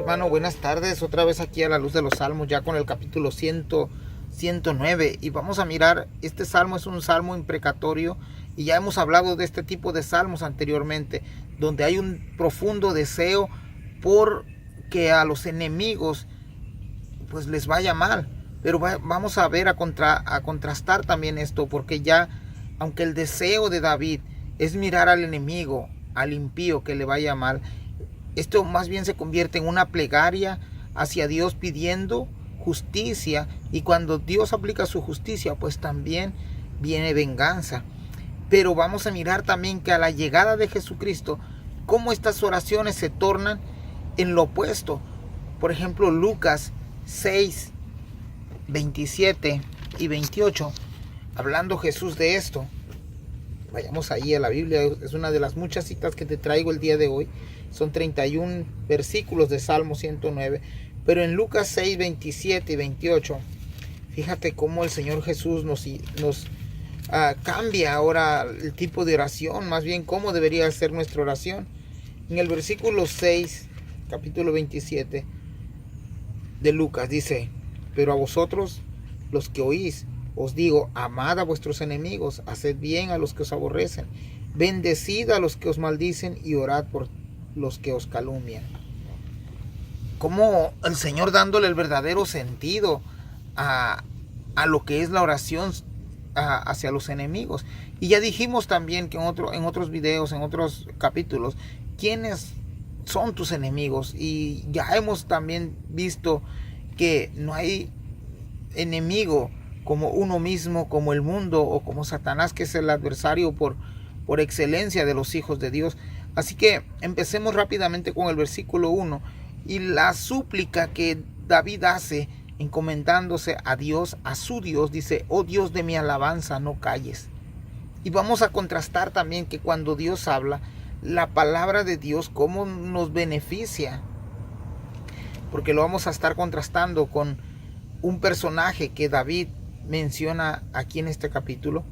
hermano? Buenas tardes, otra vez aquí a la luz de los salmos, ya con el capítulo 109. Y vamos a mirar, este salmo es un salmo imprecatorio, y ya hemos hablado de este tipo de salmos anteriormente, donde hay un profundo deseo por que a los enemigos pues les vaya mal. Pero vamos a ver, a contrastar también esto, porque ya, aunque el deseo de David es mirar al enemigo, al impío, que le vaya mal, esto más bien se convierte en una plegaria hacia Dios pidiendo justicia, y cuando Dios aplica su justicia, pues también viene venganza. Pero vamos a mirar también que a la llegada de Jesucristo, cómo estas oraciones se tornan en lo opuesto. Por ejemplo, Lucas 6, 27 y 28, hablando Jesús de esto. Vayamos ahí a la Biblia, es una de las muchas citas que te traigo el día de hoy. Son 31 versículos de Salmo 109. Pero en Lucas 6, 27 y 28, fíjate cómo el Señor Jesús nos cambia ahora el tipo de oración, más bien cómo debería ser nuestra oración. En el versículo 6, capítulo 27 de Lucas, dice: pero a vosotros, los que oís, os digo, amad a vuestros enemigos, haced bien a los que os aborrecen, bendecid a los que os maldicen y orad por los que os calumnian. Como el Señor dándole el verdadero sentido a lo que es la oración hacia los enemigos. Y ya dijimos también que en otros videos, en otros capítulos, quiénes son tus enemigos. Y ya hemos también visto que no hay enemigo como uno mismo, como el mundo o como Satanás, que es el adversario por excelencia de los hijos de Dios. Así que empecemos rápidamente con el versículo 1 y la súplica que David hace encomendándose a Dios, a su Dios. Dice: oh Dios de mi alabanza, no calles. Y vamos a contrastar también que cuando Dios habla, la palabra de Dios cómo nos beneficia, porque lo vamos a estar contrastando con un personaje que David menciona aquí en este capítulo.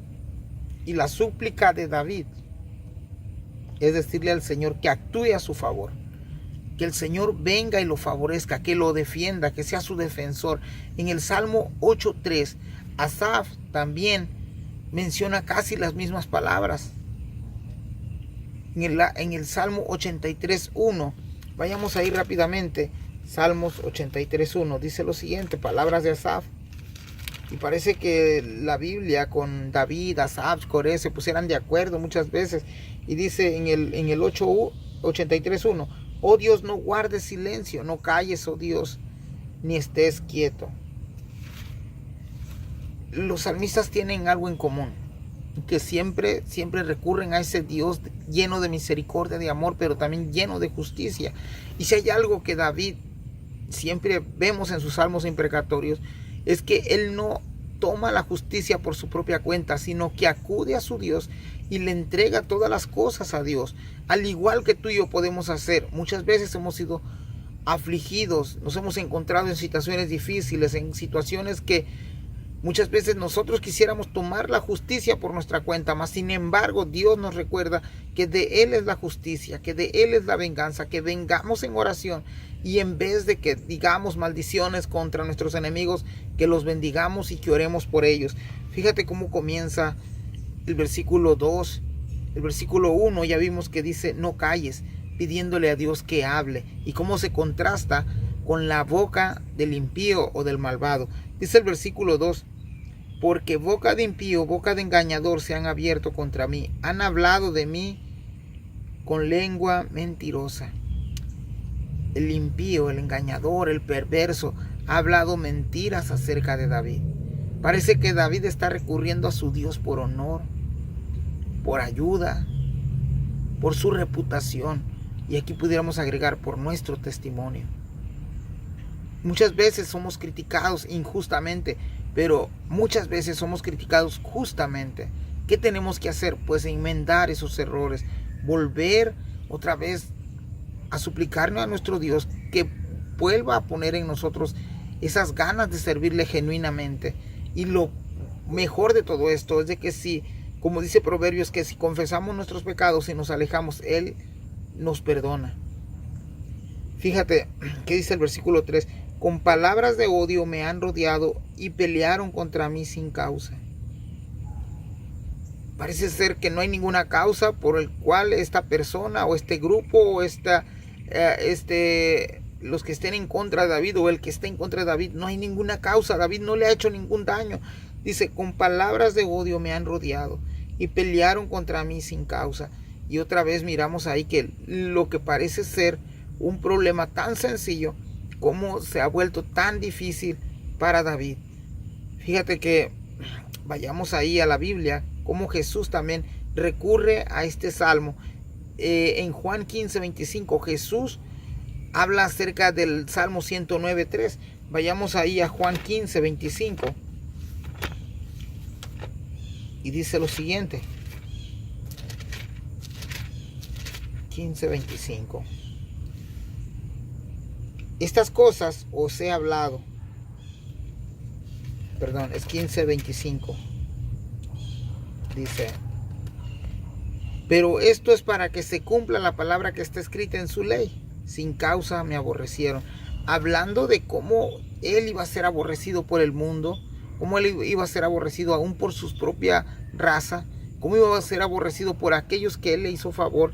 Y la súplica de David es decirle al Señor que actúe a su favor, que el Señor venga y lo favorezca, que lo defienda, que sea su defensor. En el Salmo 8.3, Asaf también menciona casi las mismas palabras. En el Salmo 83.1, vayamos a ir rápidamente. Salmos 83.1 dice lo siguiente, palabras de Asaf. Y parece que la Biblia con David, Asaf, Coré se pusieran de acuerdo muchas veces. Y dice en el 83.1: oh Dios, no guardes silencio, no calles, oh Dios, ni estés quieto. Los salmistas tienen algo en común, que siempre recurren a ese Dios lleno de misericordia, de amor, pero también lleno de justicia. Y si hay algo que David siempre vemos en sus salmos imprecatorios, es que él no toma la justicia por su propia cuenta, sino que acude a su Dios y le entrega todas las cosas a Dios, al igual que tú y yo podemos hacer. Muchas veces hemos sido afligidos, nos hemos encontrado en situaciones difíciles, en situaciones que muchas veces nosotros quisiéramos tomar la justicia por nuestra cuenta, mas sin embargo Dios nos recuerda que de Él es la justicia, que de Él es la venganza, que vengamos en oración, y en vez de que digamos maldiciones contra nuestros enemigos, que los bendigamos y que oremos por ellos. Fíjate cómo comienza el versículo 2. El versículo 1 ya vimos que dice: no calles, pidiéndole a Dios que hable, y cómo se contrasta con la boca del impío o del malvado. Dice el versículo 2: porque boca de impío, boca de engañador se han abierto contra mí, han hablado de mí con lengua mentirosa. El impío, el engañador, el perverso ha hablado mentiras acerca de David. Parece que David está recurriendo a su Dios por honor, por ayuda, por su reputación, y aquí pudiéramos agregar por nuestro testimonio. Muchas veces somos criticados injustamente, pero muchas veces somos criticados justamente. ¿Qué tenemos que hacer? Pues enmendar esos errores, volver otra vez a suplicarle a nuestro Dios que vuelva a poner en nosotros esas ganas de servirle genuinamente. Y lo mejor de todo esto es de que si, como dice Proverbios, que si confesamos nuestros pecados y nos alejamos, Él nos perdona. Fíjate qué dice el versículo 3. Con palabras de odio me han rodeado y pelearon contra mí sin causa. Parece ser que no hay ninguna causa por el cual esta persona o este grupo o los que estén en contra de David o el que esté en contra de David, no hay ninguna causa. David no le ha hecho ningún daño. Dice, con palabras de odio me han rodeado y pelearon contra mí sin causa. Y otra vez miramos ahí que lo que parece ser un problema tan sencillo, cómo se ha vuelto tan difícil para David. Fíjate que vayamos ahí a la Biblia, cómo Jesús también recurre a este salmo. En Juan 15:25, Jesús habla acerca del Salmo 109:3. Vayamos ahí a Juan 15:25. Y dice lo siguiente. 15:25. Estas cosas os he hablado. Perdón, es 15:25. Dice, pero esto es para que se cumpla la palabra que está escrita en su ley. Sin causa me aborrecieron. Hablando de cómo él iba a ser aborrecido por el mundo, cómo él iba a ser aborrecido aún por su propia raza, cómo iba a ser aborrecido por aquellos que él le hizo favor.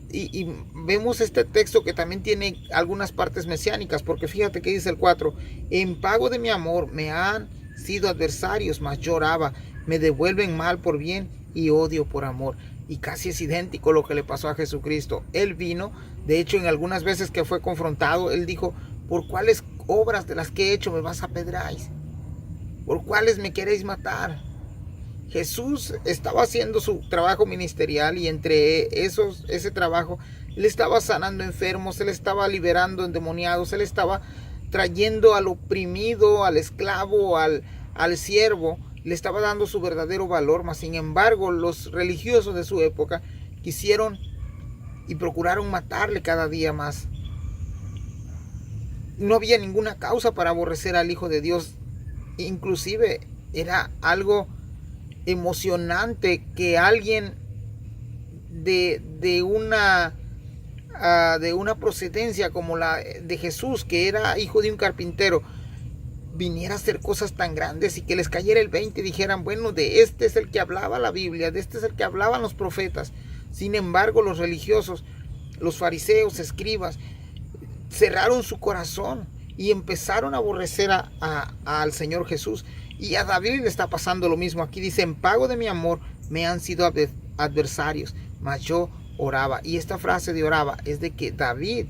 Y vemos este texto que también tiene algunas partes mesiánicas, porque fíjate que dice el 4, en pago de mi amor me han sido adversarios, mas yo oraba, me devuelven mal por bien y odio por amor. Y casi es idéntico lo que le pasó a Jesucristo. Él vino, de hecho en algunas veces que fue confrontado, él dijo, ¿por cuáles obras de las que he hecho me vas a apedreáis? ¿Por cuáles me queréis matar? Jesús estaba haciendo su trabajo ministerial y entre ese trabajo él estaba sanando enfermos, él estaba liberando endemoniados, él estaba trayendo al oprimido, al esclavo, al siervo, le estaba dando su verdadero valor. Mas sin embargo los religiosos de su época quisieron y procuraron matarle cada día más. No había ninguna causa para aborrecer al Hijo de Dios. Inclusive era algo emocionante que alguien de una procedencia como la de Jesús, que era hijo de un carpintero, viniera a hacer cosas tan grandes y que les cayera el 20 y dijeran, bueno, de este es el que hablaba la Biblia, de este es el que hablaban los profetas. Sin embargo, los religiosos, los fariseos, escribas, cerraron su corazón y empezaron a aborrecer al Señor Jesús. Y a David le está pasando lo mismo. Aquí dice, en pago de mi amor me han sido adversarios, mas yo oraba. Y esta frase de oraba es de que David,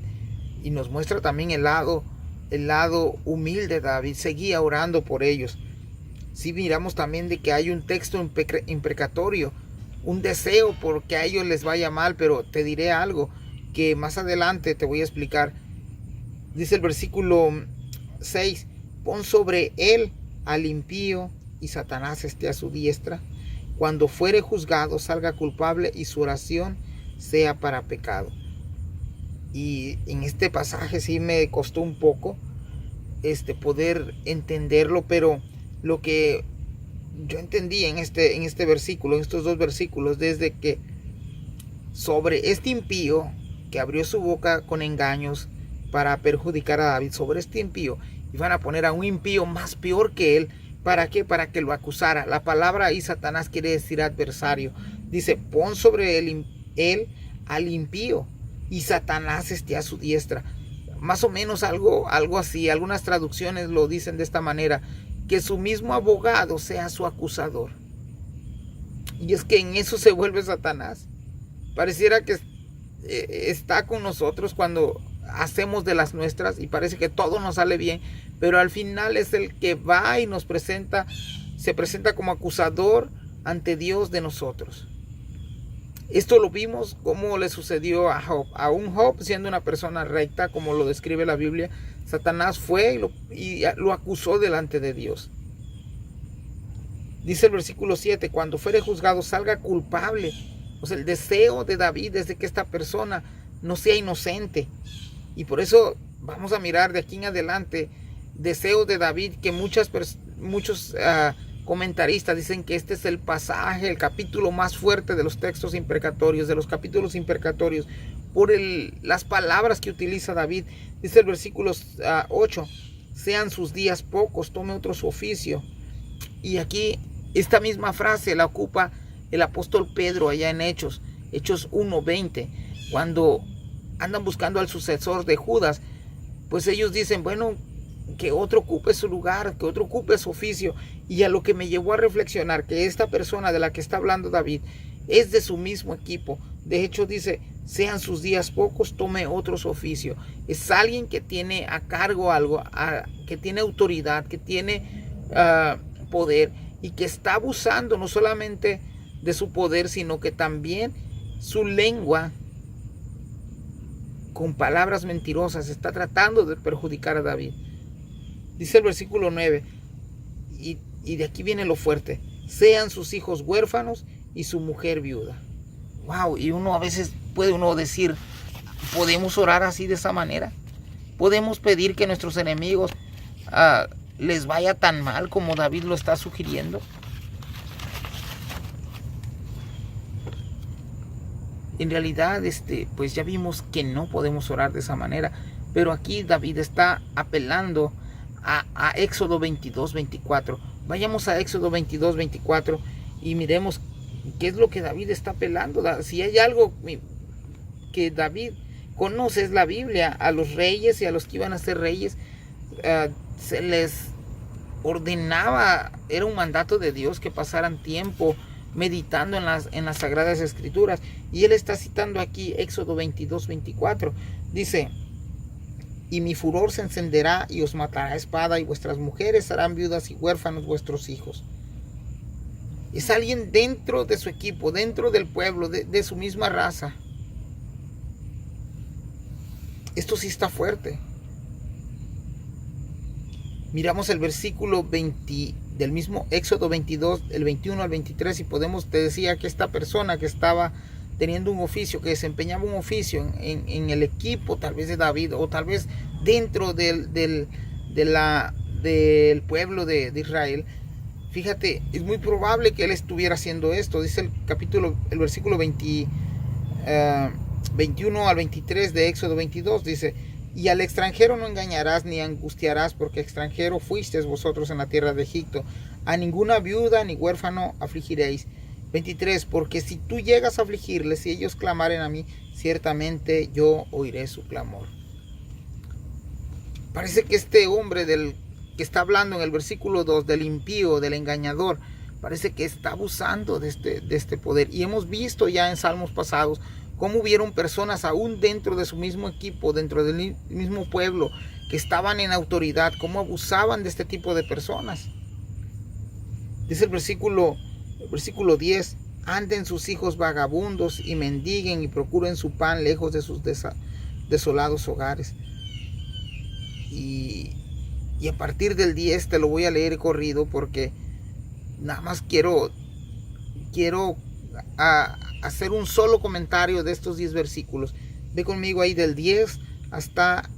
y nos muestra también el lado humilde de David, seguía orando por ellos. Si miramos también de que hay un texto imprecatorio, un deseo porque a ellos les vaya mal, pero te diré algo que más adelante te voy a explicar. Dice el versículo 6, pon sobre él al impío y Satanás esté a su diestra. Cuando fuere juzgado salga culpable y su oración sea para pecado. Y en este pasaje sí me costó un poco poder entenderlo, pero lo que yo entendí en este versículo, en estos dos versículos, desde que sobre este impío que abrió su boca con engaños para perjudicar a David, sobre este impío iban a poner a un impío más peor que él. ¿Para qué? Para que lo acusara. La palabra ahí Satanás quiere decir adversario. Dice, pon sobre él al impío y Satanás esté a su diestra. Más o menos algo así. Algunas traducciones lo dicen de esta manera, que su mismo abogado sea su acusador. Y es que en eso se vuelve Satanás. Pareciera que está con nosotros cuando hacemos de las nuestras y parece que todo nos sale bien, pero al final es el que va y se presenta como acusador ante Dios de nosotros. Esto lo vimos como le sucedió a Job. A un Job, siendo una persona recta, como lo describe la Biblia, Satanás fue y lo acusó delante de Dios. Dice el versículo 7, cuando fuere juzgado salga culpable. O sea, el deseo de David es de que esta persona no sea inocente. Y por eso vamos a mirar de aquí en adelante deseos de David que muchos comentaristas dicen que este es el pasaje, el capítulo más fuerte de los textos imprecatorios, de los capítulos imprecatorios, por las palabras que utiliza David. Dice el versículo 8, sean sus días pocos, tome otro su oficio. Y aquí esta misma frase la ocupa el apóstol Pedro allá en Hechos 1:20, cuando andan buscando al sucesor de Judas, pues ellos dicen, bueno, que otro ocupe su lugar, que otro ocupe su oficio. Y a lo que me llevó a reflexionar que esta persona de la que está hablando David es de su mismo equipo. De hecho dice, sean sus días pocos, tome otro su oficio. Es alguien que tiene a cargo algo, que tiene autoridad, que tiene poder, y que está abusando no solamente de su poder, sino que también su lengua, con palabras mentirosas, está tratando de perjudicar a David. Dice el versículo 9, y de aquí viene lo fuerte, sean sus hijos huérfanos y su mujer viuda. Wow, y uno a veces puede decir, ¿podemos orar así de esa manera? ¿Podemos pedir que nuestros enemigos les vaya tan mal como David lo está sugiriendo? En realidad, pues ya vimos que no podemos orar de esa manera, pero aquí David está apelando a Éxodo 22:24. Vayamos a Éxodo 22:24 y miremos qué es lo que David está apelando. Si hay algo que David conoce es la Biblia. A los reyes y a los que iban a ser reyes se les ordenaba, era un mandato de Dios, que pasaran tiempo meditando en las Sagradas Escrituras. Y él está citando aquí Éxodo 22:24. Dice, y mi furor se encenderá y os matará a espada, y vuestras mujeres serán viudas y huérfanos vuestros hijos. Es alguien dentro de su equipo, dentro del pueblo, de su misma raza. Esto sí está fuerte. Miramos el versículo 20 del mismo Éxodo 22, el 21 al 23, y te decía que esta persona que estaba teniendo un oficio, que desempeñaba un oficio en el equipo tal vez de David, o tal vez dentro del pueblo de Israel, fíjate, es muy probable que él estuviera haciendo esto. Dice el versículo 21 al 23 de Éxodo 22, dice, y al extranjero no engañarás ni angustiarás, porque extranjero fuisteis vosotros en la tierra de Egipto. A ninguna viuda ni huérfano afligiréis. 23, porque si tú llegas a afligirles, si ellos clamaren a mí, ciertamente yo oiré su clamor. Parece que este hombre que está hablando en el versículo 2, del impío, del engañador, parece que está abusando de este poder. Y hemos visto ya en salmos pasados cómo hubieron personas aún dentro de su mismo equipo, dentro del mismo pueblo, que estaban en autoridad, cómo abusaban de este tipo de personas. Dice el versículo 10, anden sus hijos vagabundos y mendiguen y procuren su pan lejos de sus desolados hogares. Y a partir del 10 te lo voy a leer corrido, porque nada más quiero hacer un solo comentario de estos 10 versículos. Ve conmigo ahí del 10 hasta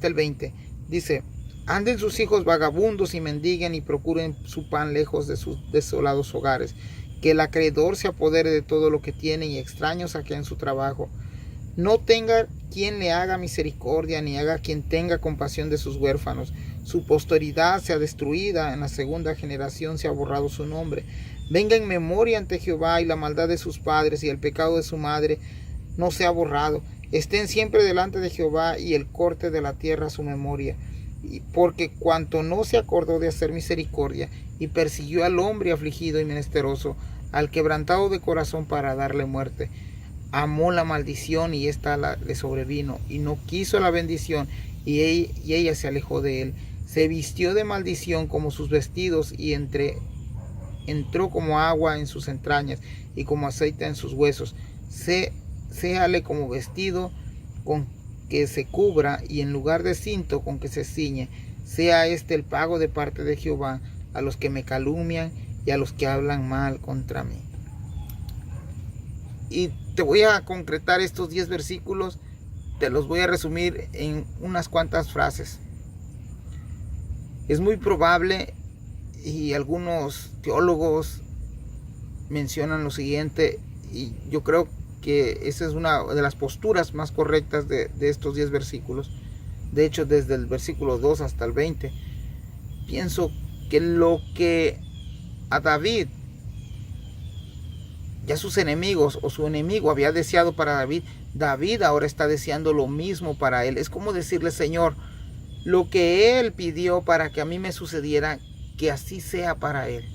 el 20. Dice, anden sus hijos vagabundos y mendiguen y procuren su pan lejos de sus desolados hogares. Que el acreedor se apodere de todo lo que tiene y extraños saqueen su trabajo. No tenga quien le haga misericordia, ni haga quien tenga compasión de sus huérfanos. Su posteridad sea destruida, en la segunda generación se ha borrado su nombre. Venga en memoria ante Jehová y la maldad de sus padres y el pecado de su madre no se ha borrado. Estén siempre delante de Jehová y el corte de la tierra a su memoria. Porque cuanto no se acordó de hacer misericordia y persiguió al hombre afligido y menesteroso, al quebrantado de corazón para darle muerte, amó la maldición y ésta le sobrevino, y no quiso la bendición, y ella se alejó de él. Se vistió de maldición como sus vestidos, y entró como agua en sus entrañas y como aceite en sus huesos. Séale como vestido con que se cubra, y en lugar de cinto con que se ciñe. Sea este el pago de parte de Jehová a los que me calumnian y a los que hablan mal contra mí. Y te voy a concretar estos 10 versículos, te los voy a resumir en unas cuantas frases. Es muy probable Y algunos teólogos mencionan lo siguiente, y yo creo que esa es una de las posturas más correctas de estos 10 versículos. De hecho, desde el versículo 2 hasta el 20, pienso que lo que a David, ya sus enemigos o su enemigo había deseado para David, David ahora está deseando lo mismo para él. Es como decirle: Señor, lo que él pidió para que a mí me sucediera, que así sea para él.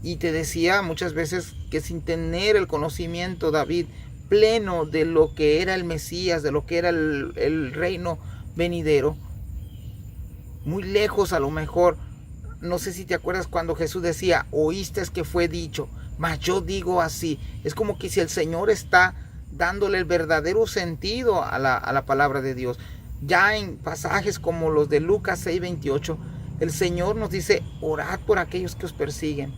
Y te decía muchas veces que sin tener el conocimiento David pleno de lo que era el Mesías, de lo que era el reino venidero, muy lejos a lo mejor, no sé si te acuerdas cuando Jesús decía: oíste que fue dicho, mas yo digo así. Es como que si el Señor está dándole el verdadero sentido a la palabra de Dios. Ya en pasajes como los de Lucas 6:28, el Señor nos dice: orad por aquellos que os persiguen.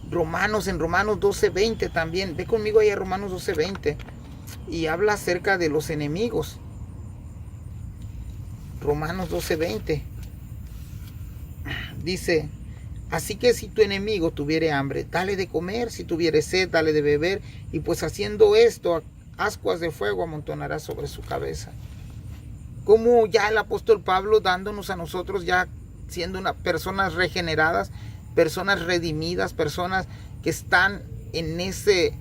En Romanos 12:20 también, ve conmigo ahí a Romanos 12:20, y habla acerca de los enemigos. Romanos 12:20 dice: así que si tu enemigo tuviere hambre, dale de comer; si tuviere sed, dale de beber, y pues haciendo esto, ascuas de fuego amontonará sobre su cabeza. Como ya el apóstol Pablo, dándonos a nosotros, ya siendo personas regeneradas, personas redimidas, personas que están en ese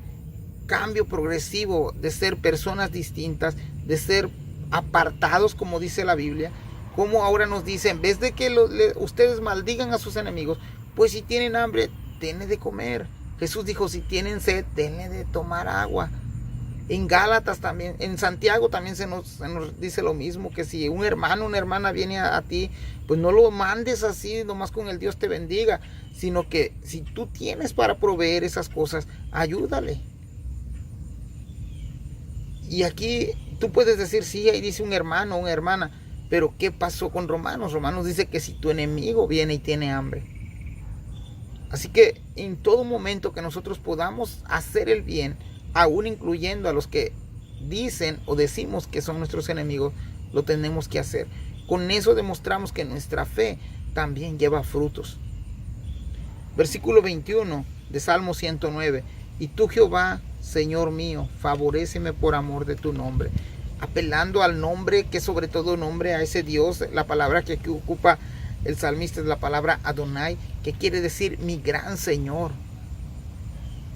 cambio progresivo de ser personas distintas, de ser apartados, como dice la Biblia, como ahora nos dice: en vez de que ustedes maldigan a sus enemigos, pues si tienen hambre, denle de comer. Jesús dijo: si tienen sed, denle de tomar agua. En Gálatas también, en Santiago también se nos dice lo mismo, que si un hermano, una hermana viene a ti, pues no lo mandes así, nomás con el Dios te bendiga, sino que si tú tienes para proveer esas cosas, ayúdale. Y aquí tú puedes decir: sí, ahí dice un hermano o una hermana, pero ¿qué pasó con Romanos? Romanos dice que si tu enemigo viene y tiene hambre. Así que en todo momento que nosotros podamos hacer el bien, aún incluyendo a los que dicen o decimos que son nuestros enemigos, lo tenemos que hacer. Con eso demostramos que nuestra fe también lleva frutos. Versículo 21 de Salmo 109. Y tú, Jehová, Señor mío, favoréceme por amor de tu nombre. Apelando al nombre, que sobre todo nombre, a ese Dios. La palabra que aquí ocupa el salmista es la palabra Adonai, que quiere decir mi gran Señor.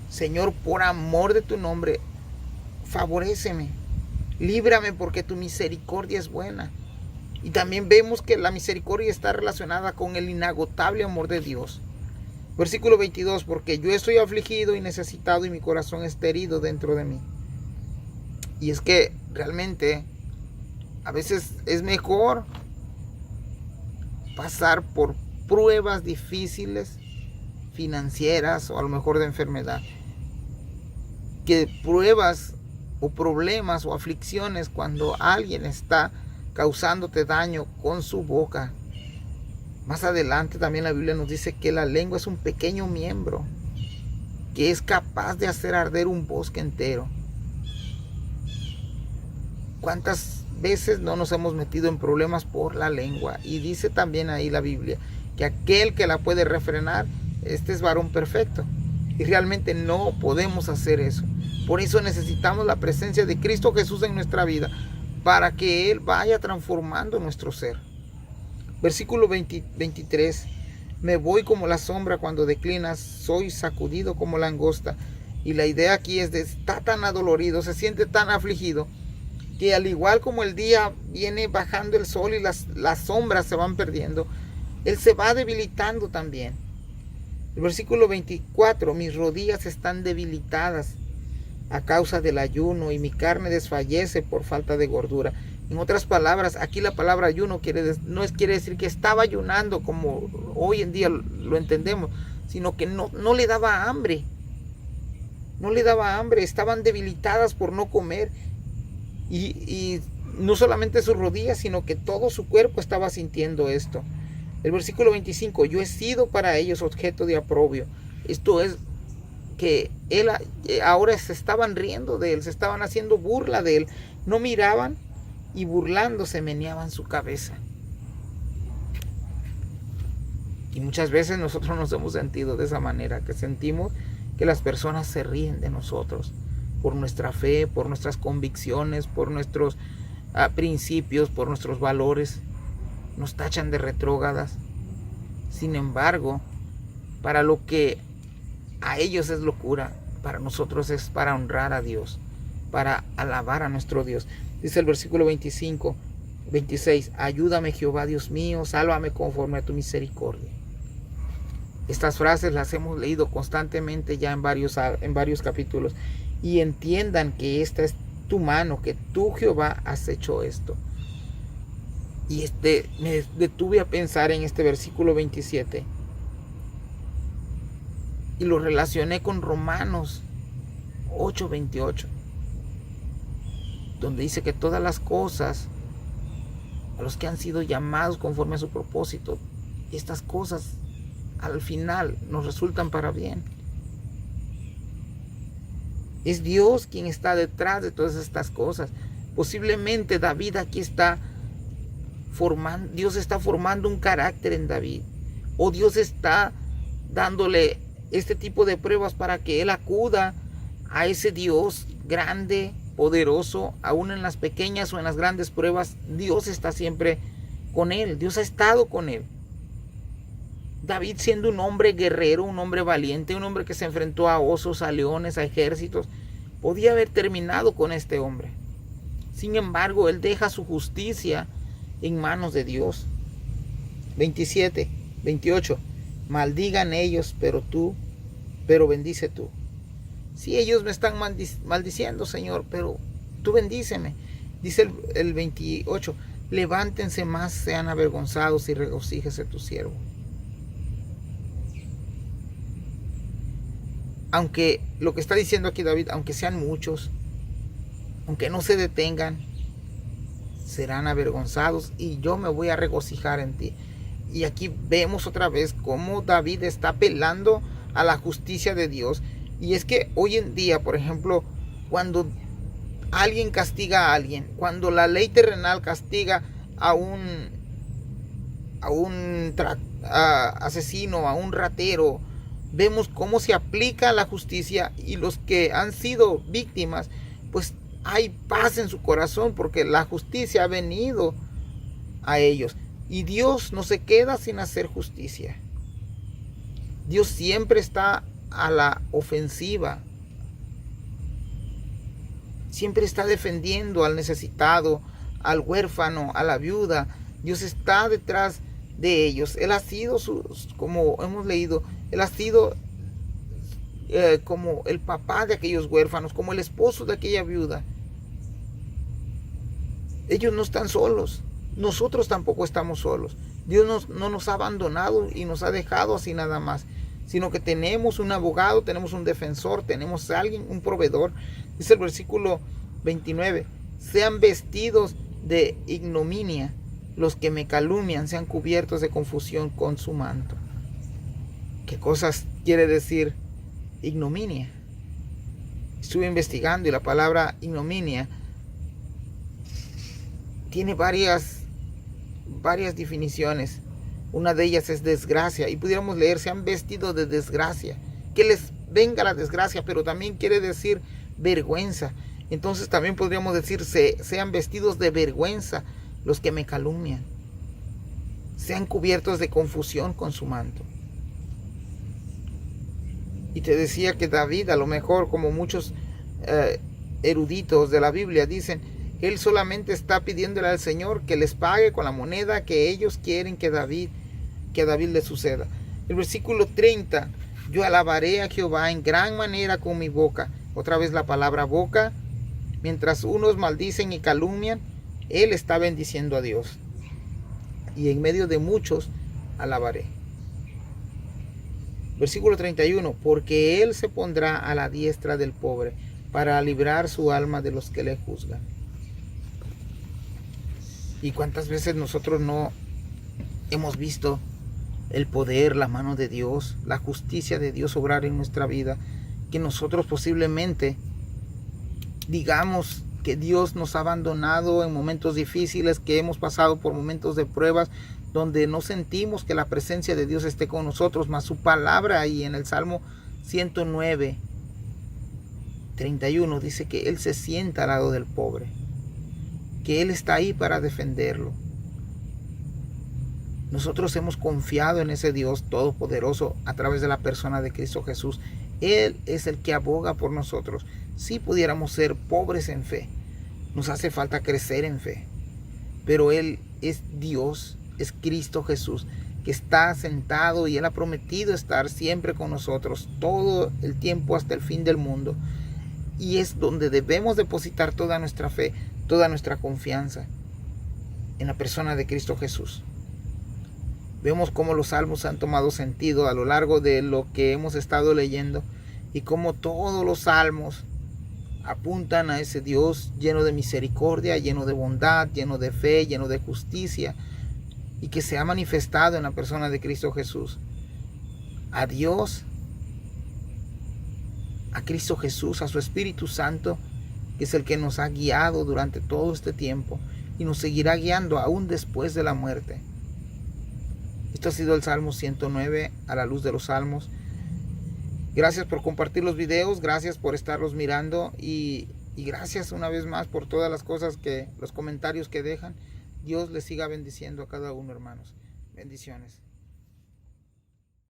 Señor, por amor de tu nombre, favoréceme, líbrame, porque tu misericordia es buena. Y también vemos que la misericordia está relacionada con el inagotable amor de Dios. Versículo 22, porque yo estoy afligido y necesitado, y mi corazón está herido dentro de mí. Y es que realmente a veces es mejor pasar por pruebas difíciles, financieras o a lo mejor de enfermedad, que pruebas o problemas o aflicciones cuando alguien está causándote daño con su boca. Más adelante también la Biblia nos dice que la lengua es un pequeño miembro que es capaz de hacer arder un bosque entero. ¿Cuántas veces no nos hemos metido en problemas por la lengua? Y dice también ahí la Biblia que aquel que la puede refrenar, este es varón perfecto. Y realmente no podemos hacer eso. Por eso necesitamos la presencia de Cristo Jesús en nuestra vida, para que Él vaya transformando nuestro ser. Versículo 23. Me voy como la sombra cuando declinas, soy sacudido como langosta. Y la idea aquí es de está tan adolorido, se siente tan afligido, que al igual como el día viene bajando el sol y las sombras se van perdiendo, Él se va debilitando también. El versículo 24, mis rodillas están debilitadas a causa del ayuno, y mi carne desfallece por falta de gordura. En otras palabras, aquí la palabra ayuno quiere decir que estaba ayunando como hoy en día lo entendemos, sino que no le daba hambre. No le daba hambre, estaban debilitadas por no comer. Y no solamente sus rodillas, sino que todo su cuerpo estaba sintiendo esto. El versículo 25, yo he sido para ellos objeto de aprobio. Esto es que él ahora se estaban riendo de él, se estaban haciendo burla de él. No miraban y burlándose meneaban su cabeza. Y muchas veces nosotros nos hemos sentido de esa manera, que sentimos que las personas se ríen de nosotros por nuestra fe, por nuestras convicciones, por nuestros principios, por nuestros valores. Nos tachan de retrógradas. Sin embargo, para lo que a ellos es locura, para nosotros es para honrar a Dios, para alabar a nuestro Dios. Dice el versículo 26, ayúdame Jehová Dios mío, sálvame conforme a tu misericordia. Estas frases las hemos leído constantemente ya en varios capítulos. Y entiendan que esta es tu mano, que tú Jehová has hecho esto. Y me detuve a pensar en este versículo 27. Y lo relacioné con Romanos 8:28. Donde dice que todas las cosas, a los que han sido llamados conforme a su propósito, estas cosas al final nos resultan para bien. Es Dios quien está detrás de todas estas cosas. Posiblemente David aquí está formando, Dios está formando un carácter en David. O Dios está dándole este tipo de pruebas para que él acuda a ese Dios grande, poderoso, aún en las pequeñas o en las grandes pruebas. Dios está siempre con él. Dios ha estado con él. David, siendo un hombre guerrero, un hombre valiente, un hombre que se enfrentó a osos, a leones, a ejércitos, podía haber terminado con este hombre. Sin embargo, él deja su justicia en manos de Dios. 28. Maldigan ellos, pero bendice tú. Si ellos me están maldiciendo, Señor, pero tú bendíceme. Dice el 28. Levántense más, sean avergonzados y regocíjese tu siervo. Aunque lo que está diciendo aquí David, aunque sean muchos, aunque no se detengan, serán avergonzados y yo me voy a regocijar en ti. Y aquí vemos otra vez cómo David está apelando a la justicia de Dios. Y es que hoy en día, por ejemplo, cuando alguien castiga a alguien, cuando la ley terrenal castiga a un asesino, a un ratero, vemos cómo se aplica la justicia y los que han sido víctimas, pues hay paz en su corazón porque la justicia ha venido a ellos. Y Dios no se queda sin hacer justicia. Dios siempre está a la ofensiva. Siempre está defendiendo al necesitado, al huérfano, a la viuda. Dios está detrás de ellos. Él ha sido, como hemos leído, Él ha sido como el papá de aquellos huérfanos, como el esposo de aquella viuda. Ellos no están solos. Nosotros tampoco estamos solos. Dios no nos ha abandonado y nos ha dejado así nada más, sino que tenemos un abogado, tenemos un defensor, tenemos a alguien, un proveedor. Dice el versículo 29, sean vestidos de ignominia los que me calumnian, sean cubiertos de confusión con su manto. ¿Qué cosas quiere decir ignominia? Estuve investigando y la palabra ignominia tiene varias definiciones. Una de ellas es desgracia, y pudiéramos leer, se han vestido de desgracia, que les venga la desgracia, pero también quiere decir vergüenza. Entonces también podríamos decir, sean vestidos de vergüenza los que me calumnian, sean cubiertos de confusión con su manto. Y te decía que David, a lo mejor como muchos eruditos de la Biblia dicen, él solamente está pidiéndole al Señor que les pague con la moneda que ellos quieren que a David le suceda. El versículo 30, yo alabaré a Jehová en gran manera con mi boca. Otra vez la palabra boca. Mientras unos maldicen y calumnian, él está bendiciendo a Dios. Y en medio de muchos alabaré. Versículo 31, porque él se pondrá a la diestra del pobre para librar su alma de los que le juzgan. Y cuántas veces nosotros no hemos visto el poder, la mano de Dios, la justicia de Dios obrar en nuestra vida, que nosotros posiblemente digamos que Dios nos ha abandonado en momentos difíciles, que hemos pasado por momentos de pruebas, donde no sentimos que la presencia de Dios esté con nosotros, más su palabra. Y en el Salmo 109, 31 dice que Él se sienta al lado del pobre, que Él está ahí para defenderlo. Nosotros hemos confiado en ese Dios todopoderoso a través de la persona de Cristo Jesús. Él es el que aboga por nosotros. Si pudiéramos ser pobres en fe, nos hace falta crecer en fe, pero Él es Dios, es Cristo Jesús, que está sentado, y Él ha prometido estar siempre con nosotros todo el tiempo hasta el fin del mundo. Y es donde debemos depositar toda nuestra fe, toda nuestra confianza, en la persona de Cristo Jesús. Vemos cómo los salmos han tomado sentido a lo largo de lo que hemos estado leyendo, y cómo todos los salmos apuntan a ese Dios lleno de misericordia, lleno de bondad, lleno de fe, lleno de justicia, y que se ha manifestado en la persona de Cristo Jesús. A Dios, a Cristo Jesús, a su Espíritu Santo, que es el que nos ha guiado durante todo este tiempo y nos seguirá guiando aún después de la muerte. Esto ha sido el Salmo 109 a la luz de los Salmos. Gracias por compartir los videos, gracias por estarlos mirando, y gracias una vez más por todas las cosas los comentarios que dejan. Dios les siga bendiciendo a cada uno, hermanos. Bendiciones.